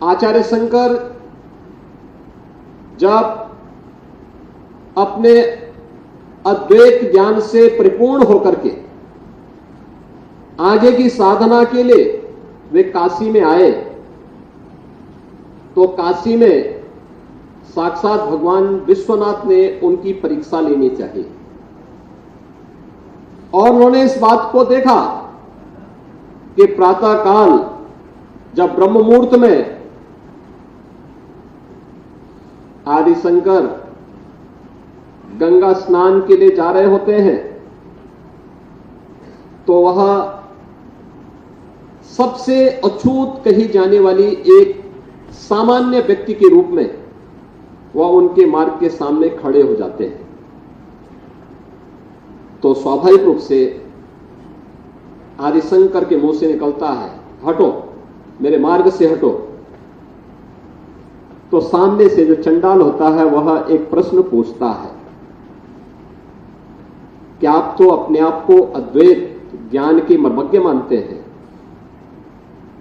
आचार्य शंकर जब अपने अद्वैत ज्ञान से परिपूर्ण होकर के आगे की साधना के लिए वे काशी में आए, तो काशी में साक्षात भगवान विश्वनाथ ने उनकी परीक्षा लेनी चाहिए और उन्होंने इस बात को देखा कि प्रातःकाल जब ब्रह्म मुहूर्त में आदि शंकर गंगा स्नान के लिए जा रहे होते हैं, तो वह सबसे अछूत कही जाने वाली एक सामान्य व्यक्ति के रूप में वह उनके मार्ग के सामने खड़े हो जाते हैं। तो स्वाभाविक रूप से आदिशंकर के मुंह से निकलता है, हटो, मेरे मार्ग से हटो। तो सामने से जो चंडाल होता है वह एक प्रश्न पूछता है, क्या आप तो अपने आप को अद्वैत ज्ञान के मर्मज्ञ मानते हैं,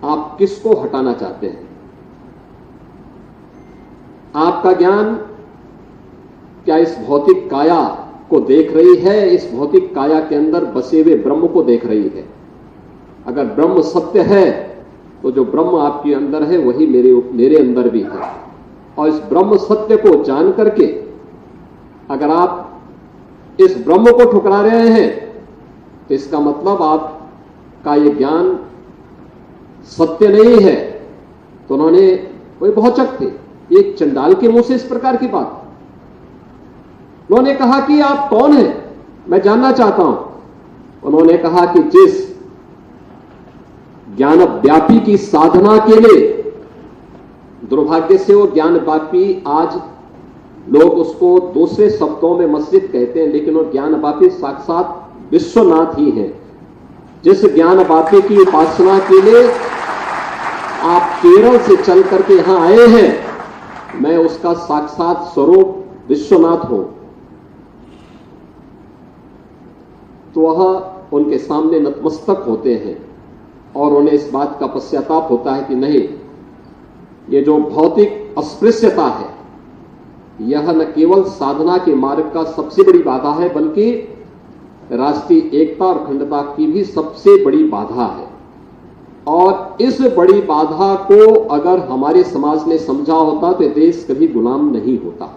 आप किसको हटाना चाहते हैं? आपका ज्ञान क्या इस भौतिक काया को देख रही है, इस भौतिक काया के अंदर बसे हुए ब्रह्म को देख रही है? अगर ब्रह्म सत्य है तो जो ब्रह्म आपके अंदर है वही मेरे अंदर भी है, और इस ब्रह्म सत्य को जान करके अगर आप इस ब्रह्म को ठुकरा रहे हैं तो इसका मतलब आपका ये ज्ञान सत्य नहीं है। तो उन्होंने, कोई भौचक थे, एक चंडाल के मुंह से इस प्रकार की बात। उन्होंने कहा कि आप कौन हैं, मैं जानना चाहता हूं। उन्होंने कहा कि जिस ज्ञान व्यापी की साधना के लिए, दुर्भाग्य से वो ज्ञान व्यापी आज लोग उसको दूसरे शब्दों में मस्जिद कहते हैं, लेकिन वो ज्ञान व्यापी साक्षात विश्वनाथ ही है। जिस ज्ञान व्यापी की उपासना के लिए आप केरल से चल करके यहां आए हैं, मैं उसका साक्षात स्वरूप विश्वनाथ हूं। तो वह उनके सामने नतमस्तक होते हैं और उन्हें इस बात का पश्चाताप होता है कि नहीं, ये जो भौतिक अस्पृश्यता है यह न केवल साधना के मार्ग का सबसे बड़ी बाधा है, बल्कि राष्ट्रीय एकता और अखंडता की भी सबसे बड़ी बाधा है। और इस बड़ी बाधा को अगर हमारे समाज ने समझा होता तो देश कभी गुलाम नहीं होता।